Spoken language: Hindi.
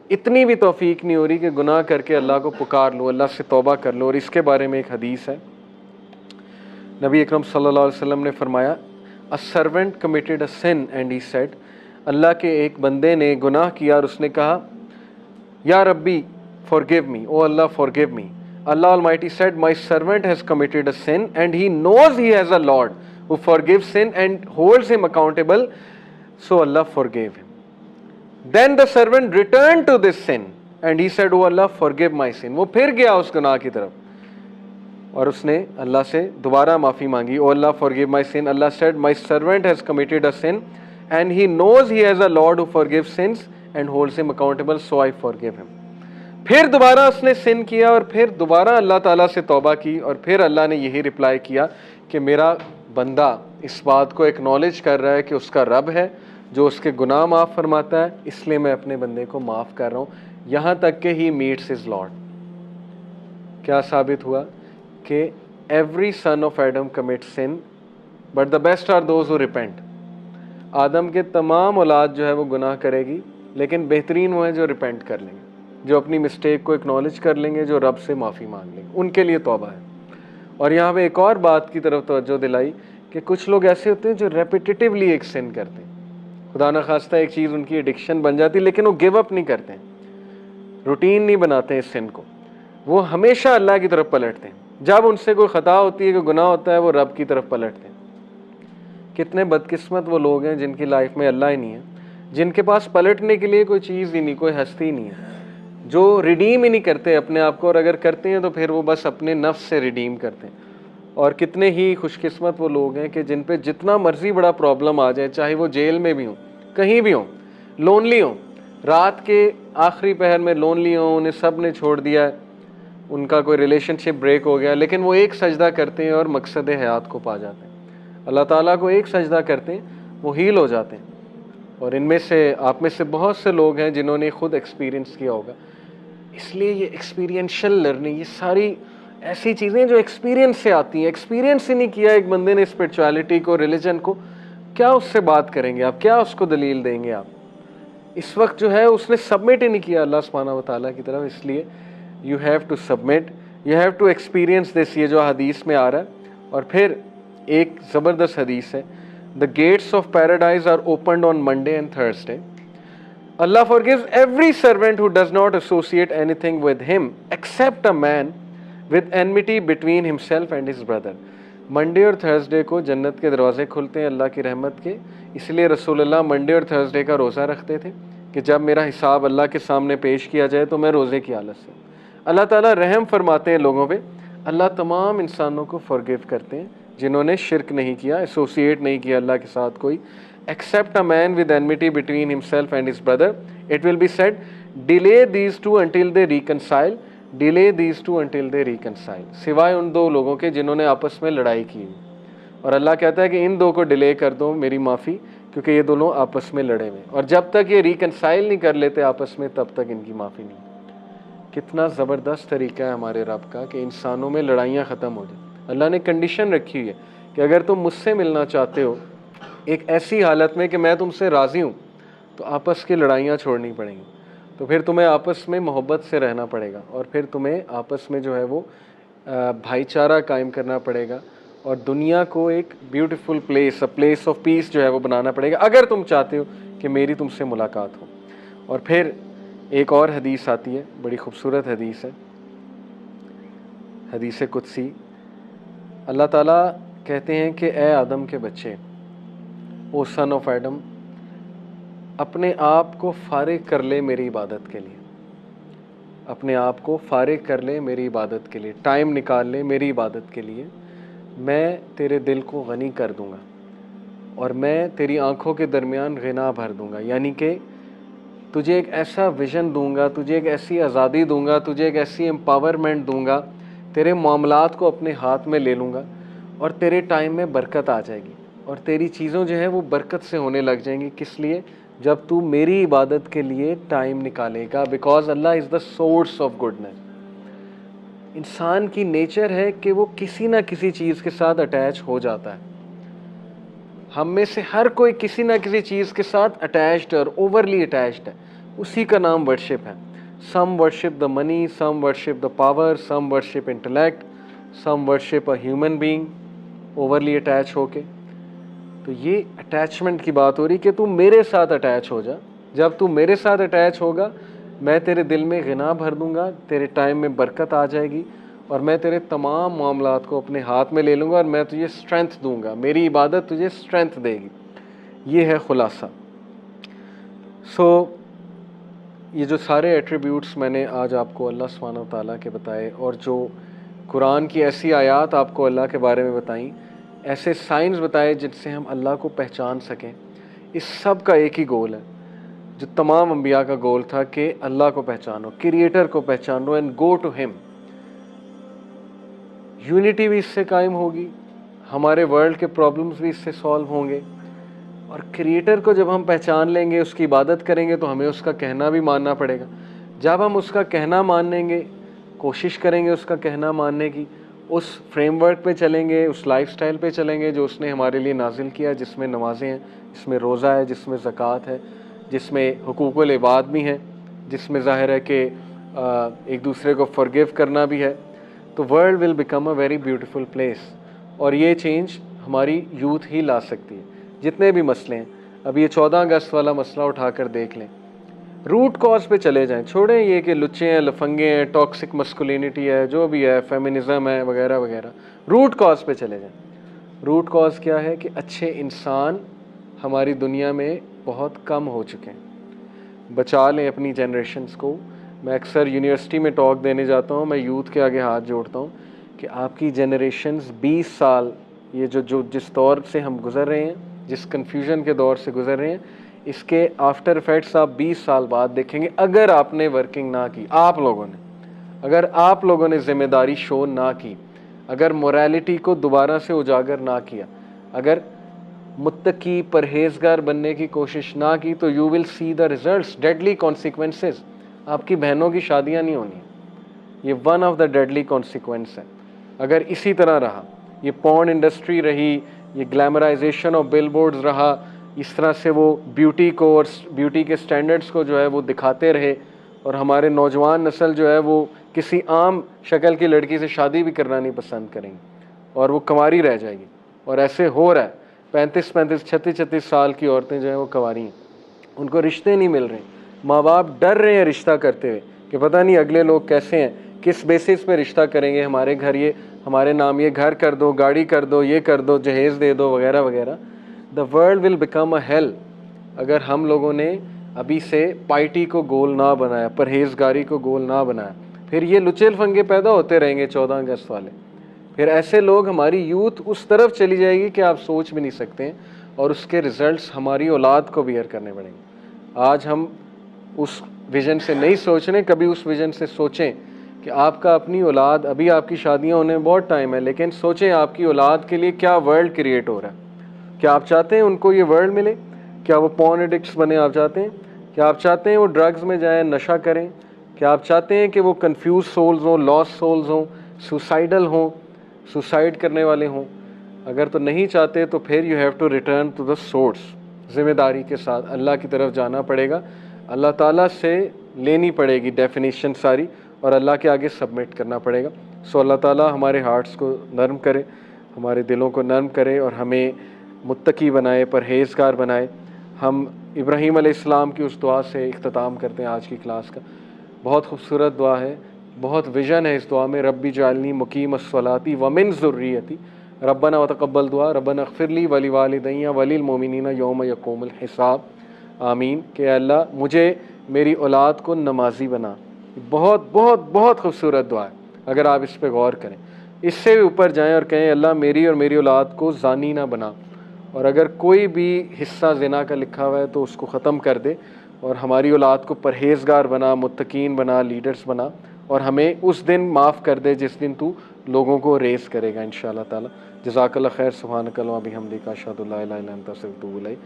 इतनी भी तौफीक नहीं हो रही कि गुनाह करके अल्लाह को पुकार लो, अल्लाह से तौबा कर लो। और इसके बारे में एक हदीस है, नबी अकरम सल्लल्लाहु अलैहि वसल्लम ने फरमाया, a servant committed a sin and he said, Allah के एक बंदे ने गुनाह किया और उसने कहा, या रब्बी forgive me, O Allah forgive me. Allah Almighty said, my servant has committed a sin and he knows he has a Lord who forgives sin and holds him accountable, so Allah forgave him. Then the servant returned to this sin and he said, oh Allah forgive my sin. वो फिर गया उस गुनाह की तरफ और उसने अल्लाह से दोबारा माफ़ी मांगी, ओ अल्लाह forgive my sin. Allah said, my servant has committed a sin and he knows he has a Lord who forgives sins and holds him accountable, so I forgive him. फिर दोबारा उसने सिन किया और फिर दोबारा अल्लाह ताला से तौबा की और फिर अल्लाह ने यही रिप्लाई किया कि मेरा बंदा इस बात को एक्नॉलेज कर रहा है कि उसका रब है जो उसके गुनाह माफ़ फरमाता है, इसलिए मैं अपने बंदे को माफ़ कर रहा हूँ, यहाँ तक कि ही मीट्स हिज लॉर्ड। क्या साबित हुआ कि every son of Adam commit sin but the best are those who repent. आदम के तमाम औलाद जो है वो गुनाह करेगी, लेकिन बेहतरीन वो है जो रिपेंट कर लेंगे, जो अपनी मिस्टेक को एक्नॉलेज कर लेंगे, जो रब से माफ़ी मांग लेंगे, उनके लिए तौबा है। और यहाँ पे एक और बात की तरफ तवज्जो दिलाई कि कुछ लोग ऐसे होते हैं जो रेपिटेटिवली एक सिन करते हैं, खुदा न खास्ता एक चीज़ उनकी एडिक्शन बन जाती है, लेकिन वो गिव अप नहीं करते हैं, रूटीन नहीं बनाते हैं इस सिन को, वो हमेशा अल्लाह की तरफ पलटते हैं। जब उनसे कोई ख़ता होती है, कोई गुनाह होता है, वो रब की तरफ पलटते हैं। कितने बदकिस्मत वो लोग हैं जिनकी लाइफ में अल्लाह ही नहीं है, जिनके पास पलटने के लिए कोई चीज़ ही नहीं, कोई हस्ती नहीं है, जो रिडीम ही नहीं करते अपने आप को, और अगर करते हैं तो फिर वो बस अपने नफ्स से रिडीम करते हैं। और कितने ही खुशकिस्मत वो लोग हैं कि जिन पे जितना मर्जी बड़ा प्रॉब्लम आ जाए, चाहे वो जेल में भी हों, कहीं भी हों, लोनली हों, रात के आखिरी पहर में लोनली हों, उन्हें सब ने छोड़ दिया है, उनका कोई रिलेशनशिप ब्रेक हो गया, लेकिन वो एक सजदा करते हैं और मकसद हयात को पा जाते हैं। अल्लाह ताला को एक सजदा करते हैं, वो हील हो जाते हैं। और इनमें से, आप में से बहुत से लोग हैं जिन्होंने खुद एक्सपीरियंस किया होगा। इसलिए ये एक्सपीरियंशियल लर्निंग, ये सारी ऐसी चीज़ें जो एक्सपीरियंस से आती हैं। एक्सपीरियंस ही नहीं किया एक बंदे ने स्पिरिचुअलिटी को, रिलीजन को, क्या उससे बात करेंगे आप, क्या उसको दलील देंगे आप? इस वक्त जो है उसने सबमिट ही नहीं किया अल्लाह सुब्हानहू व तआला की तरफ। इसलिए you have to submit, you have to experience this, ये जो हदीस में आ रहा है। और फिर एक ज़बरदस्त हदीस है, the gates of paradise are opened on Monday and Thursday, Allah forgives every servant who does not associate anything with him except a man with enmity between himself and his brother. Monday और थर्सडे को जन्नत के दरवाजे खुलते हैं अल्लाह की रहमत के, इसलिए रसूलुल्लाह मंडे और थर्सडे का रोज़ा रखते थे कि जब मेरा हिसाब अल्लाह के सामने पेश किया जाए तो मैं रोज़े की हालत से। अल्लाह ताला रहम फरमाते हैं लोगों पे। अल्लाह तमाम इंसानों को फॉरगिव करते हैं जिन्होंने शिरक नहीं किया, एसोसिएट नहीं किया अल्लाह के साथ कोई। Except a man with enmity between himself and his brother, it will be said, delay these two until they reconcile, delay these two until they reconcile. सिवाय उन दो लोगों के जिन्होंने आपस में लड़ाई की। और अल्लाह कहता है कि इन दो को डिले कर दो मेरी माफ़ी, क्योंकि ये दोनों आपस में लड़े हुए, और जब तक ये रिकनसाइल नहीं कर लेते आपस में, तब तक इनकी माफ़ी नहीं। कितना ज़बरदस्त तरीका है हमारे रब का कि इंसानों में लड़ाइयाँ ख़त्म हो जाए। अल्लाह ने कंडीशन रखी हुई है कि अगर तुम मुझसे मिलना चाहते हो एक ऐसी हालत में कि मैं तुमसे राज़ी हूँ, तो आपस की लड़ाइयाँ छोड़नी पड़ेंगी, तो फिर तुम्हें आपस में मोहब्बत से रहना पड़ेगा, और फिर तुम्हें आपस में जो है वो भाईचारा कायम करना पड़ेगा, और दुनिया को एक beautiful place, a place of peace जो है वो बनाना पड़ेगा, अगर तुम चाहते हो कि मेरी तुमसे मुलाकात हो। और फिर एक और हदीस आती है, बड़ी खूबसूरत हदीस है, हदीस कुदसी। अल्लाह ताला कहते हैं कि ए आदम के बच्चे, ओ सन ऑफ एडम, अपने आप को फारिग कर ले मेरी इबादत के लिए, अपने आप को फारिग कर ले मेरी इबादत के लिए, टाइम निकाल ले मेरी इबादत के लिए। मैं तेरे दिल को गनी कर दूंगा और मैं तेरी आंखों के दरमियान गिना भर दूंगा, यानी कि तुझे एक ऐसा विज़न दूंगा, तुझे एक ऐसी आज़ादी दूंगा, तुझे एक ऐसी एम्पावरमेंट दूंगा, तेरे मामलात को अपने हाथ में ले लूँगा और तेरे टाइम में बरकत आ जाएगी, और तेरी चीज़ों जो है वो बरकत से होने लग जाएंगी। किस लिए? जब तू मेरी इबादत के लिए टाइम निकालेगा, because Allah is the source of goodness. इंसान की नेचर है कि वो किसी ना किसी चीज़ के साथ अटैच हो जाता है। हम में से हर कोई किसी ना किसी चीज़ के साथ अटैच्ड और ओवरली अटैच्ड है। उसी का नाम वर्शिप है। Some worship the money, some worship the power, some worship intellect, some worship a human being overly attach होके। तो ये अटैचमेंट की बात हो रही कि तू मेरे साथ अटैच हो जा। जब तू मेरे साथ अटैच होगा, मैं तेरे दिल में गिना भर दूंगा, तेरे टाइम में बरकत आ जाएगी, और मैं तेरे तमाम मामलात को अपने हाथ में ले लूँगा, और मैं तुझे स्ट्रेंथ दूंगा। मेरी इबादत तुझे स्ट्रेंथ देगी। ये है खुलासा। ये जो सारे एट्रीब्यूट्स मैंने आज आपको अल्लाह सुब्हानहू व तआला के बताए, और जो कुरान की ऐसी आयात आपको अल्लाह के बारे में बताई, ऐसे साइंस बताए जिनसे हम अल्लाह को पहचान सकें, इस सब का एक ही गोल है जो तमाम अंबिया का गोल था कि अल्लाह को पहचानो, क्रिएटर को पहचानो, and go to him. Unity भी इससे कायम होगी, हमारे वर्ल्ड के प्रॉब्लम्स भी इससे सॉल्व होंगे, और क्रिएटर को जब हम पहचान लेंगे, उसकी इबादत करेंगे, तो हमें उसका कहना भी मानना पड़ेगा। जब हम उसका कहना मानेंगे, कोशिश करेंगे उसका कहना मानने की, उस फ्रेमवर्क पे चलेंगे, उस लाइफस्टाइल पे चलेंगे जो उसने हमारे लिए नाजिल किया, जिसमें नमाज़ें हैं, जिसमें रोज़ा है, जिसमें ज़कात है, जिसमें हुकूकुल इबाद भी हैं, जिसमें ज़ाहिर है कि एक दूसरे को फॉरगिव करना भी है, तो world will become a very beautiful place. और ये चेंज हमारी यूथ ही ला सकती है। जितने भी मसले हैं, अब ये 14 अगस्त वाला मसला उठाकर देख लें, रूट कॉज पे चले जाएं, छोड़ें ये कि लुच्चे हैं, लफंगे हैं, टॉक्सिक मस्कुलिनिटी है, जो भी है, फेमिनिज्म है वगैरह वगैरह। रूट कॉज पे चले जाएं। रूट कॉज क्या है कि अच्छे इंसान हमारी दुनिया में बहुत कम हो चुके हैं। बचा लें अपनी जनरेशन्स को। मैं अक्सर यूनिवर्सिटी में टॉक देने जाता हूँ, मैं यूथ के आगे हाथ जोड़ता हूँ कि आपकी जनरेशन्स 20 साल, ये जो जिस दौर से हम गुज़र रहे हैं, जिस कन्फ्यूजन के दौर से गुज़र रहे हैं, इसके आफ्टर इफेक्ट्स आप 20 साल बाद देखेंगे। अगर आपने वर्किंग ना की, अगर आप लोगों ने जिम्मेदारी शो ना की, अगर मोरालिटी को दोबारा से उजागर ना किया, अगर मुत्तकी परहेजगार बनने की कोशिश ना की, तो you will see the results, deadly consequences. आपकी बहनों की शादियां नहीं होनी, ये one of the deadly consequence है। अगर इसी तरह रहा, ये पॉर्न इंडस्ट्री रही, ये ग्लैमराइजेशन ऑफ बिलबोर्ड्स रहा, इस तरह से वो ब्यूटी को और ब्यूटी के स्टैंडर्ड्स को जो है वो दिखाते रहे, और हमारे नौजवान नस्ल जो है वो किसी आम शक्ल की लड़की से शादी भी करना नहीं पसंद करेंगी, और वो कंवारी रह जाएगी। और ऐसे हो रहा है, 35-35, 36-36 साल की औरतें जो हैं वो कंवारी हैं, उनको रिश्ते नहीं मिल रहे। माँ बाप डर रहे हैं रिश्ता करते हुए कि पता नहीं अगले लोग कैसे हैं, किस बेसिस पे रिश्ता करेंगे, हमारे घर ये, हमारे नाम ये घर कर दो, गाड़ी कर दो, ये कर दो, जहेज़ दे दो, वगैरह वगैरह। The world will become a hello अगर हम लोगों ने अभी से पाइटी को गोल ना बनाया, परहेजगारी को गोल ना बनाया। फिर ये लुचेल फंगे पैदा होते रहेंगे 14 अगस्त वाले। फिर ऐसे लोग, हमारी यूथ उस तरफ चली जाएगी कि आप सोच भी नहीं सकते हैं, और उसके रिजल्ट्स हमारी औलाद को बियर करने पड़ेंगे। आज हम उस विज़न से नहीं सोच रहे, कभी उस विज़न से सोचें कि आपका अपनी औलाद, अभी आपकी शादियां होने में बहुत टाइम है, लेकिन सोचें आपकी औलाद के लिए क्या वर्ल्ड क्रिएट हो रहा है। क्या आप चाहते हैं उनको ये वर्ल्ड मिले? क्या वो पॉर्न एडिक्ट्स बने आप चाहते हैं? क्या आप चाहते हैं वो ड्रग्स में जाएं, नशा करें? क्या आप चाहते हैं कि वो कंफ्यूज सोल्स हों, लॉस्ट सोल्स हों, सुसाइडल हों, सुसाइड करने वाले हों? अगर तो नहीं चाहते, तो फिर you have to return to the source. ज़िम्मेदारी के साथ अल्लाह की तरफ जाना पड़ेगा, अल्लाह ताला से लेनी पड़ेगी डेफिनेशन सारी, और अल्लाह के आगे सबमिट करना पड़ेगा। सो अल्लाह ताला हमारे हार्ट्स को नरम करे, हमारे दिलों को नरम करे, और हमें मुत्तकी बनाए, परहेजगार बनाए। हम इब्राहीम अलैहिस्सलाम की उस दुआ से इख्तिताम करते हैं आज की क्लास का। बहुत खूबसूरत दुआ है, बहुत विजन है इस दुआ में। रब्बी जालनी मुकीम अस्सलाती व मिन ज़ुर्रियती रब्बना व तक़ब्बल दुआ रब्बना अग़फ़िरली वली वालिदैया वलिल मोमिनीना यौम यक़ूमुल हिसाब आमीन। कि अल्लाह मुझे, मेरी औलाद को नमाजी बना। बहुत बहुत बहुत खूबसूरत दुआ है, अगर आप इस पर गौर करें। इससे भी ऊपर जाएं और कहें अल्लाह मेरी और मेरी औलाद को ज़ानी ना बना, और अगर कोई भी हिस्सा ज़िना का लिखा हुआ है तो उसको ख़त्म कर दे, और हमारी औलाद को परहेजगार बना, मुत्तकीन बना, लीडर्स बना, और हमें उस दिन माफ़ कर दे जिस दिन तू लोगों को रेस करेगा इंशाअल्लाह ताला। जज़ाकल्लाह खैर। सुब्हानकल्लाह व बिहम्दिका अशहदु अल्ला इलाहा इल्ला अंता अस्तग़फिरुका व अतूबु इलैक।